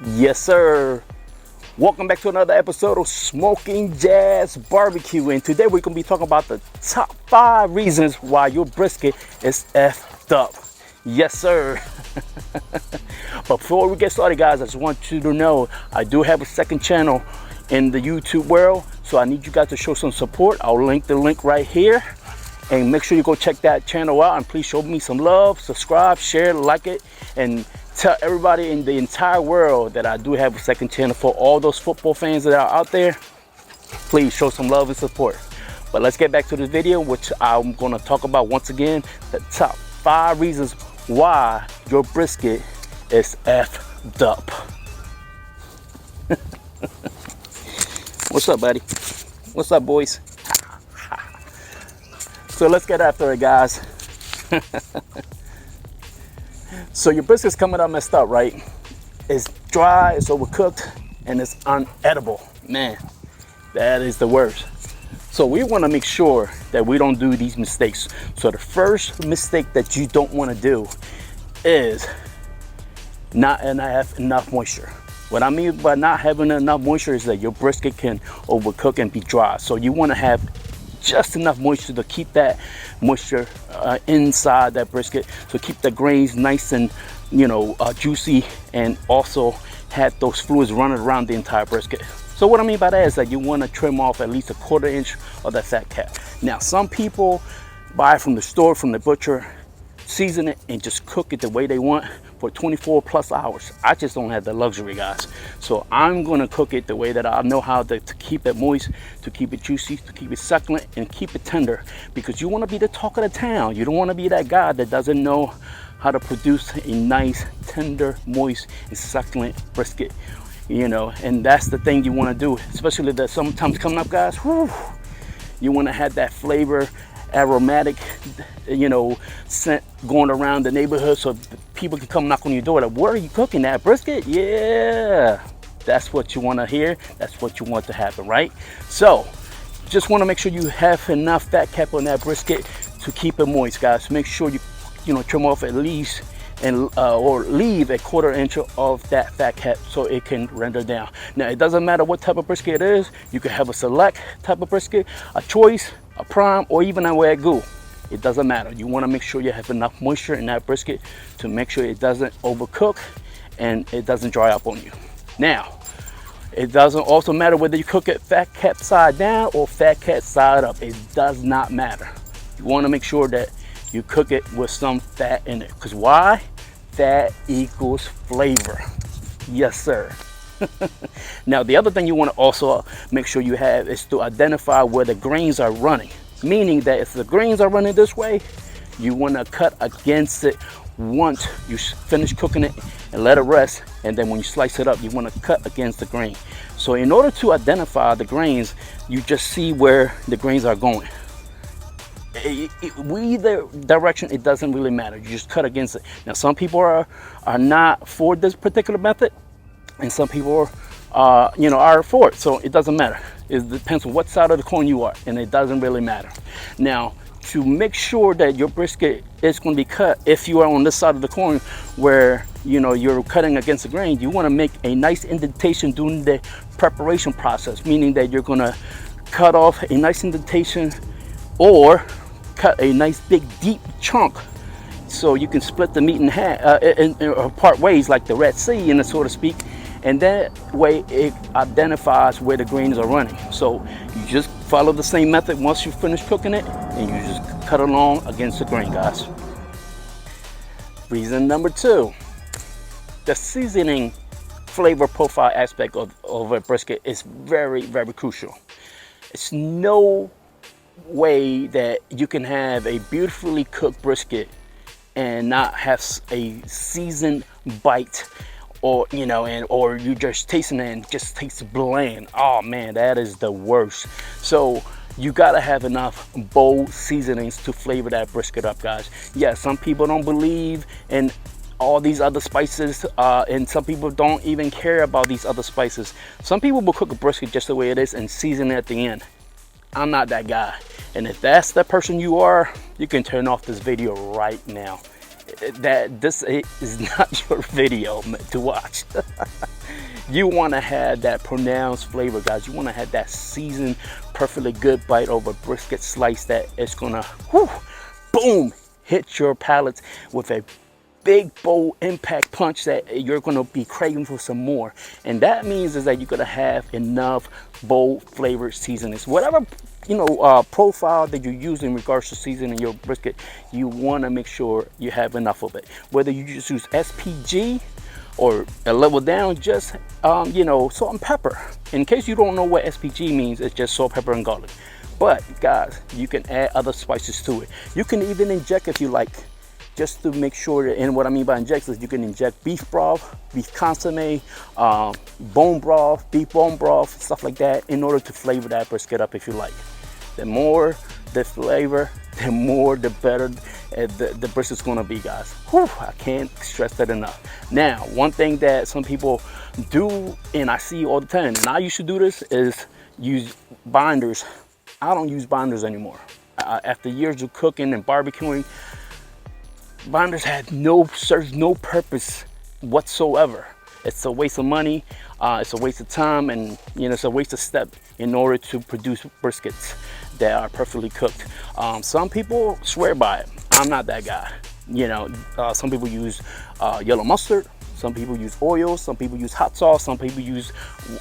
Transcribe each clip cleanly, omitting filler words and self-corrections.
Yes, sir. Welcome back to another episode of Smoking Jazz Barbecue. And today we're going to be talking about the top 5 reasons why your brisket is effed up. Yes, sir. But before we get started, guys, I just want you to know I do have a second channel in the YouTube world. So I need you guys to show some support. I'll link the link right here. And make sure you go check that channel out. And please show me some love, subscribe, share, like it, and tell everybody in the entire world that I do have a second channel. For all those football fans that are out there, please show some love and support. But let's get back to the video, which I'm going to talk about once again, the top 5 reasons why your brisket is effed up. What's up, buddy? What's up, boys? So let's get after it, guys. So your brisket's coming out messed up, right? It's dry, it's overcooked, and it's unedible. Man, that is the worst. So we want to make sure that we don't do these mistakes. So the first mistake that you don't want to do is not have enough moisture. What I mean by not having enough moisture is that your brisket can overcook and be dry. So you want to have just enough moisture to keep that moisture inside that brisket, so keep the grains nice and juicy, and also have those fluids running around the entire brisket. So what I mean by that is that you want to trim off at least 1/4 inch of that fat cap. Now some people buy from the store, from the butcher, season it and just cook it the way they want for 24 plus hours. I just don't have the luxury, guys. So I'm gonna cook it the way that I know how to keep it moist, to keep it juicy, to keep it succulent, and keep it tender. Because you wanna be the talk of the town. You don't wanna be that guy that doesn't know how to produce a nice, tender, moist, and succulent brisket. And that's the thing you wanna do, especially that sometimes coming up, guys. Whew, you wanna have that flavor, aromatic scent going around the neighborhood, so people can come knock on your door like, where are you cooking that brisket? Yeah, that's what you want to hear. That's what you want to happen, right? So just want to make sure you have enough fat cap on that brisket to keep it moist, guys. Make sure you trim off at least and or leave 1/4 inch of that fat cap so it can render down. Now it doesn't matter what type of brisket it is. You can have a select type of brisket, a choice, a prime, or even a wagyu. It doesn't matter. You want to make sure you have enough moisture in that brisket to make sure it doesn't overcook and it doesn't dry up on you. Now it doesn't also matter whether you cook it fat cap side down or fat cap side up. It does not matter. You want to make sure that you cook it with some fat in it, because why? Fat equals flavor. Yes, sir. Now the other thing you want to also make sure you have is to identify where the grains are running, meaning that if the grains are running this way, you want to cut against it once you finish cooking it and let it rest, and then when you slice it up, you want to cut against the grain. So in order to identify the grains, you just see where the grains are going. Either direction, it doesn't really matter. You just cut against it. Now some people are not for this particular method, and some people are for it. So it doesn't matter. It depends on what side of the coin you are, and it doesn't really matter. Now to make sure that your brisket is going to be cut, if you are on this side of the coin where you're cutting against the grain, you want to make a nice indentation during the preparation process, meaning that you're going to cut off a nice indentation or cut a nice big deep chunk so you can split the meat in half, in part ways, like the Red Sea, so to speak, and that way it identifies where the grains are running. So you just follow the same method once you finish cooking it, and you just cut along against the grain, guys. Reason number 2, the seasoning flavor profile aspect of a brisket is very, very crucial. It's no way that you can have a beautifully cooked brisket and not have a seasoned bite, or or you just tasting it and it just tastes bland. Oh man, that is the worst. So you gotta have enough bold seasonings to flavor that brisket up, guys. Yeah, some people don't believe in all these other spices, and some people don't even care about these other spices. Some people will cook a brisket just the way it is and season it at the end. I'm not that guy. And if that's the person you are, you can turn off this video right now. that this is not your video to watch. You want to have that pronounced flavor, guys. You want to have that seasoned, perfectly good bite over brisket slice that is gonna, whew, boom, hit your palates with a big, bold impact punch that you're gonna be craving for some more. And that means is that you're gonna have enough bold flavored seasonings. Whatever profile that you use in regards to seasoning your brisket, you want to make sure you have enough of it. Whether you just use SPG or a level down, just salt and pepper. In case you don't know what SPG means, it's just salt, pepper, and garlic. But guys, you can add other spices to it. You can even inject if you like, just to make sure that, and what I mean by inject is you can inject beef broth, beef consomme, bone broth, beef bone broth, stuff like that, in order to flavor that brisket up if you like. The more the flavor, the more the better the brisket's gonna be, guys. Whew, I can't stress that enough. Now, one thing that some people do, and I see all the time, and I used to do this, is use binders. I don't use binders anymore. After years of cooking and barbecuing, binders serves no purpose whatsoever. It's a waste of money, it's a waste of time, and it's a waste of step in order to produce briskets that are perfectly cooked. Some people swear by it. I'm not that guy. Some people use yellow mustard, some people use oil, some people use hot sauce, some people use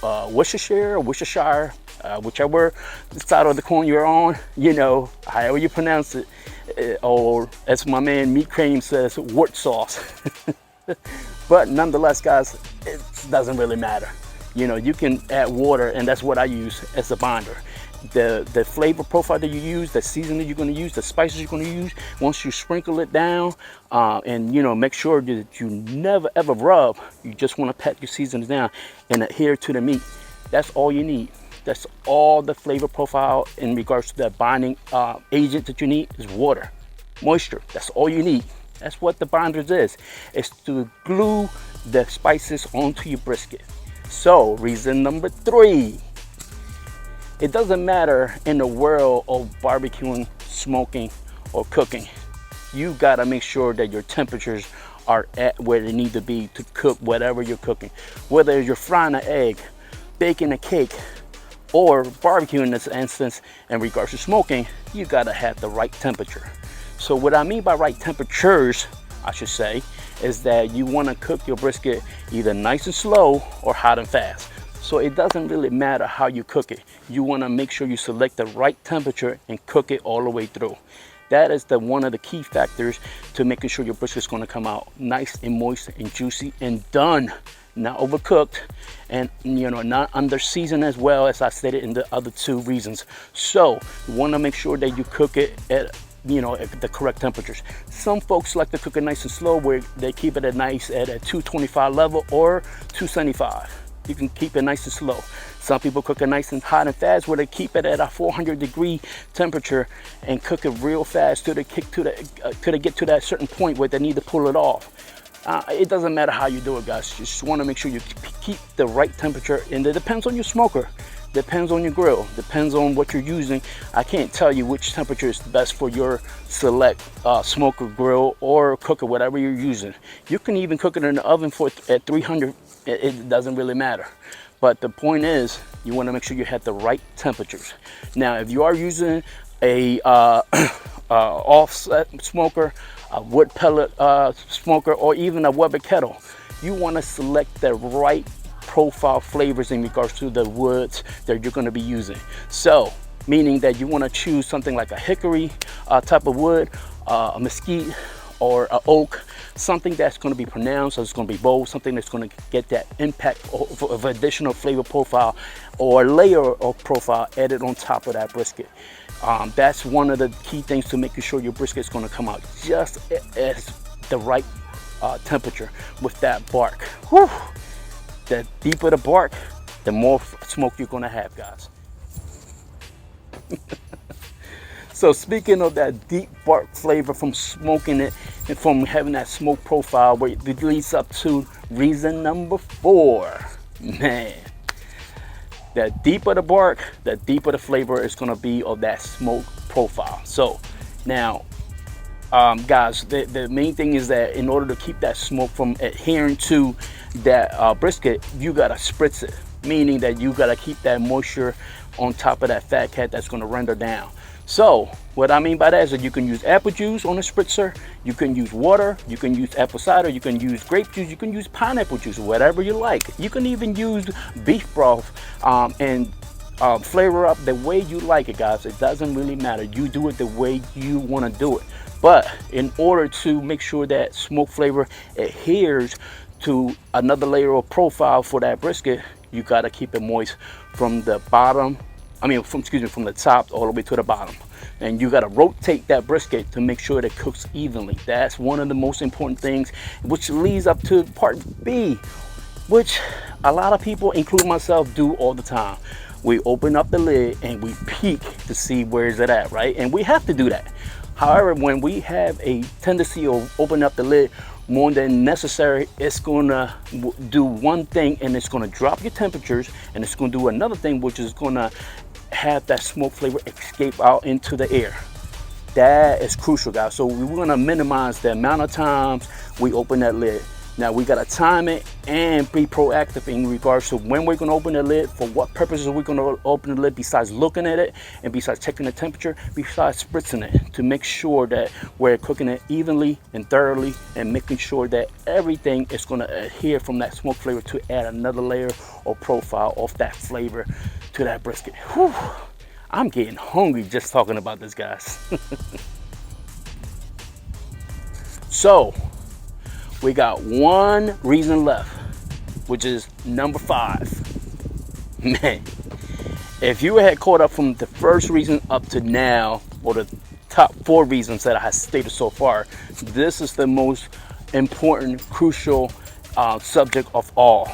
Worcestershire or Worcestershire, whichever side of the coin you're on, however you pronounce it, or as my man Meat Cream says, wort sauce. But nonetheless, guys, it doesn't really matter. You can add water, and that's what I use as a binder. The flavor profile that you use, the seasoning you're going to use, the spices you're going to use, once you sprinkle it down, and make sure that you never ever rub, you just want to pat your seasonings down and adhere to the meat. That's all you need. That's all the flavor profile in regards to that binding agent that you need is water, moisture. That's all you need. That's what the binders is. It's to glue the spices onto your brisket. So reason number 3, it doesn't matter in the world of barbecuing, smoking, or cooking. You gotta make sure that your temperatures are at where they need to be to cook whatever you're cooking. Whether you're frying an egg, baking a cake, or barbecuing in this instance, in regards to smoking, you gotta have the right temperature. So what I mean by right temperatures, I should say, is that you wanna cook your brisket either nice and slow or hot and fast. So it doesn't really matter how you cook it. You wanna make sure you select the right temperature and cook it all the way through. That is one of the key factors to making sure your brisket's gonna come out nice and moist and juicy and done. Not overcooked, and not under seasoned as well, as I stated in the other 2 reasons. So you want to make sure that you cook it at at the correct temperatures. Some folks like to cook it nice and slow, where they keep it at a 225 level or 275. You can keep it nice and slow. Some people cook it nice and hot and fast, where they keep it at a 400-degree temperature and cook it real fast till they get to that certain point where they need to pull it off. It doesn't matter how you do it, guys. You just want to make sure you keep the right temperature, and it depends on your smoker, depends on your grill, depends on what you're using. I can't tell you which temperature is best for your select smoker, grill, or cooker, whatever you're using. You can even cook it in the oven at 300. It doesn't really matter. But the point is, you want to make sure you have the right temperatures. Now, if you are using a offset smoker, a wood pellet smoker, or even a Weber kettle, you want to select the right profile flavors in regards to the woods that you're going to be using. So meaning that you want to choose something like a hickory type of wood, a mesquite, or an oak, something that's going to be pronounced, so it's going to be bold, something that's going to get that impact of additional flavor profile or layer of profile added on top of that brisket. That's one of the key things to making sure your brisket is going to come out just as the right temperature with that bark. Whew. The deeper the bark, the more smoke you're going to have, guys. So speaking of that deep bark flavor from smoking it and from having that smoke profile, where it leads up to reason number 4, man. The deeper the bark, the deeper the flavor is going to be of that smoke profile. So now, guys, the main thing is that in order to keep that smoke from adhering to that brisket, you gotta spritz it, meaning that you gotta keep that moisture on top of that fat cat that's gonna render down. So what I mean by that is that you can use apple juice on a spritzer, you can use water, you can use apple cider, you can use grape juice, you can use pineapple juice, whatever you like. You can even use beef broth and flavor up the way you like it, guys. It doesn't really matter. You do it the way you want to do it. But in order to make sure that smoke flavor adheres to another layer of profile for that brisket, you got to keep it moist from the bottom, from the top all the way to the bottom. And you got to rotate that brisket to make sure that it cooks evenly. That's one of the most important things, which leads up to part B, which a lot of people, including myself, do all the time. We open up the lid and we peek to see where is it at, right? And we have to do that. However, when we have a tendency of opening up the lid more than necessary, it's gonna do one thing, and it's gonna drop your temperatures, and it's gonna do another thing, which is gonna have that smoke flavor escape out into the air. That is crucial, guys. So we want to minimize the amount of times we open that lid. Now we got to time it and be proactive in regards to when we're going to open the lid, for what purposes are we going to open the lid, besides looking at it and besides checking the temperature, besides spritzing it, to make sure that we're cooking it evenly and thoroughly, and making sure that everything is going to adhere from that smoke flavor to add another layer or profile of that flavor to that brisket. Whew. I'm getting hungry just talking about this, guys. So we got one reason left, which is number 5. Man, if you had caught up from the first reason up to now, or the top 4 reasons that I have stated so far, this is the most important, crucial subject of all,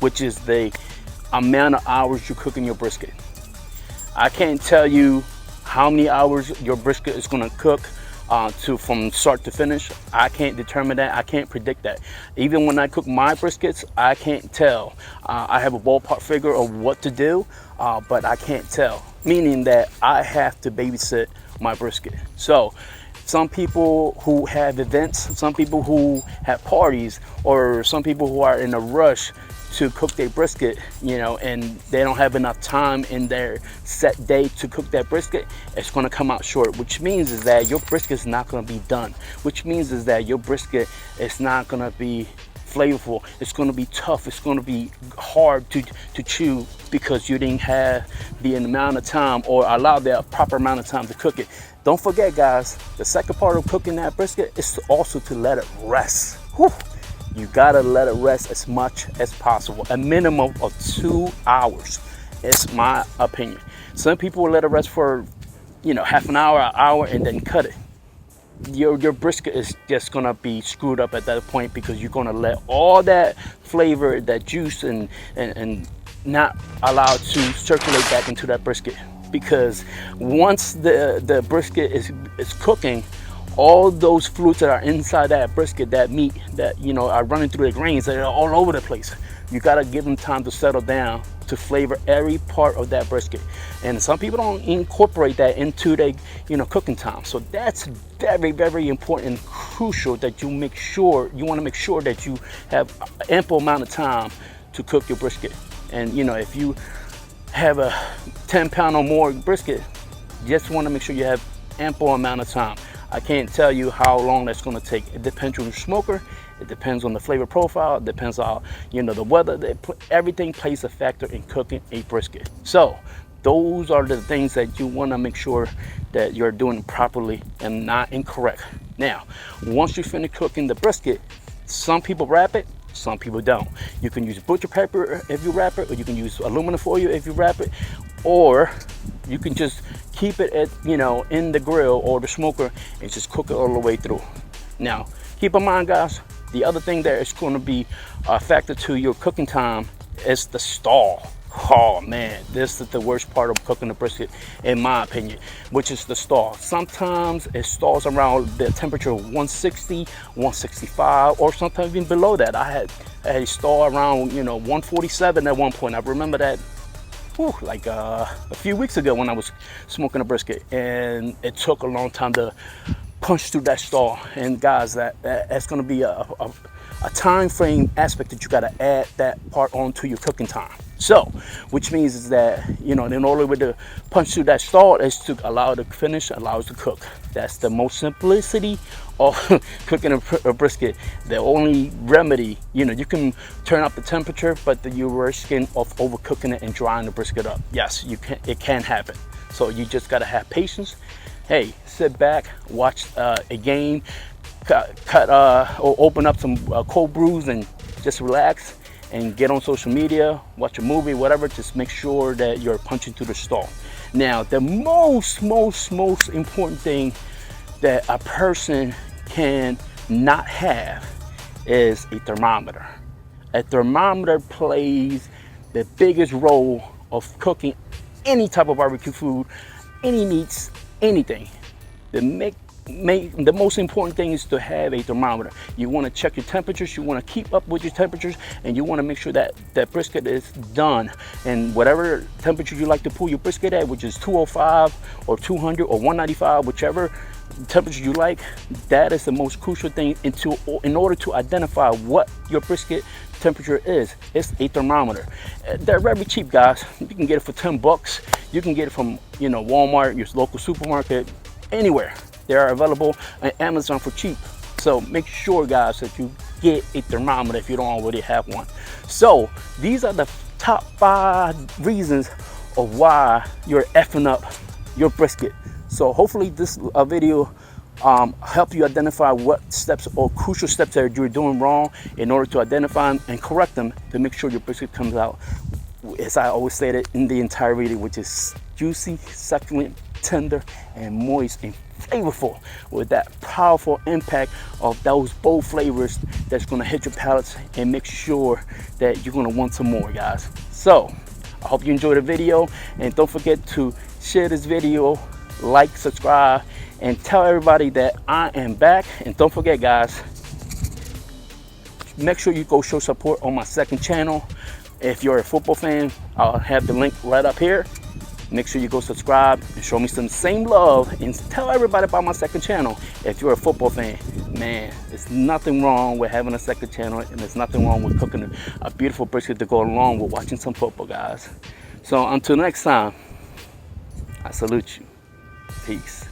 which is the amount of hours you cook in your brisket. I can't tell you how many hours your brisket is going to cook from start to finish. I can't determine that. I can't predict that. Even when I cook my briskets, I can't tell. I have a ballpark figure of what to do, but I can't tell, meaning that I have to babysit my brisket. So some people who have events, some people who have parties, or some people who are in a rush to cook their brisket, and they don't have enough time in their set day to cook that brisket, it's going to come out short, which means is that your brisket is not going to be done, which means is that your brisket is not going to be flavorful. It's going to be tough. It's going to be hard to chew, because you didn't have the amount of time, or allow the proper amount of time to cook it. Don't forget, guys, the second part of cooking that brisket is also to let it rest. Whew. You gotta let it rest as much as possible. A minimum of 2 hours is my opinion. Some people will let it rest for half an hour, and then cut it. Your brisket is just gonna be screwed up at that point, because you're gonna let all that flavor, that juice, and not allowed to circulate back into that brisket. Because once the brisket is cooking, all those fluids that are inside that brisket, that meat, that are running through the grains, that are all over the place, you got to give them time to settle down, to flavor every part of that brisket. And some people don't incorporate that into their cooking time. So that's very, very important and crucial, that you want to make sure that you have ample amount of time to cook your brisket. And if you have a 10-pound or more brisket, just want to make sure you have ample amount of time. I can't tell you how long that's going to take. It depends on your smoker. It depends on the flavor profile. It depends on the weather. Everything plays a factor in cooking a brisket. So those are the things that you want to make sure that you're doing properly and not incorrect. Now, once you finish cooking the brisket, some people wrap it, some people don't. You can use butcher paper if you wrap it, or you can use aluminum foil if you wrap it, or you can just keep it at in the grill or the smoker and just cook it all the way through. Now keep in mind, guys, the other thing that is going to be a factor to your cooking time is the stall. Oh man, this is the worst part of cooking a brisket, in my opinion, which is the stall. Sometimes it stalls around the temperature of 160, 165, or sometimes even below that. I had a stall around 147 at one point. I remember that like a few weeks ago when I was smoking a brisket, and it took a long time to punch through that stall. And guys, that's going to be a time frame aspect that you got to add that part onto your cooking time. So, which means is that, you know, in order to punch through that stall is to allow it to finish, allow it to cook. That's the most simplicity of cooking a brisket. The only remedy, you know, you can turn up the temperature, but you're risking of overcooking it and drying the brisket up. Yes, you can. It can happen. So you just got to have patience. Hey, sit back, watch a game, or open up some cold brews and just relax and get on social media, watch a movie, whatever. Just make sure that you're punching through the stall. Now, the most important thing that a person can not have is a thermometer. A thermometer plays the biggest role of cooking any type of barbecue food, any meats, anything. The most important thing is to have a thermometer. You want to check your temperatures, you want to keep up with your temperatures, and you want to make sure that that brisket is done. And whatever temperature you like to pull your brisket at, which is 205 or 200 or 195, whichever temperature you like, that is the most crucial thing in order to identify what your brisket temperature is. It's a thermometer. They're very cheap, guys. You can get it for 10 bucks. You can get it from, you know, Walmart, your local supermarket, anywhere. They are available on Amazon for cheap. So make sure, guys, that you get a thermometer if you don't already have one. So these are the top 5 reasons of why you're effing up your brisket. So hopefully this video help you identify what steps or crucial steps that you're doing wrong in order to identify them and correct them to make sure your brisket comes out, as I always stated in the entire video, which is juicy, succulent, tender, and moist and flavorful, with that powerful impact of those bold flavors that's going to hit your palates and make sure that you're going to want some more, guys. So I hope you enjoyed the video, and don't forget to share this video, like, subscribe, and tell everybody that I am back. And don't forget, guys, make sure you go show support on my second channel. If you're a football fan, I'll have the link right up here. Make sure you go subscribe and show me some same love, and tell everybody about my second channel. If you're a football fan, man, there's nothing wrong with having a second channel, and there's nothing wrong with cooking a beautiful brisket to go along with watching some football, guys. So until next time, I salute you. Peace.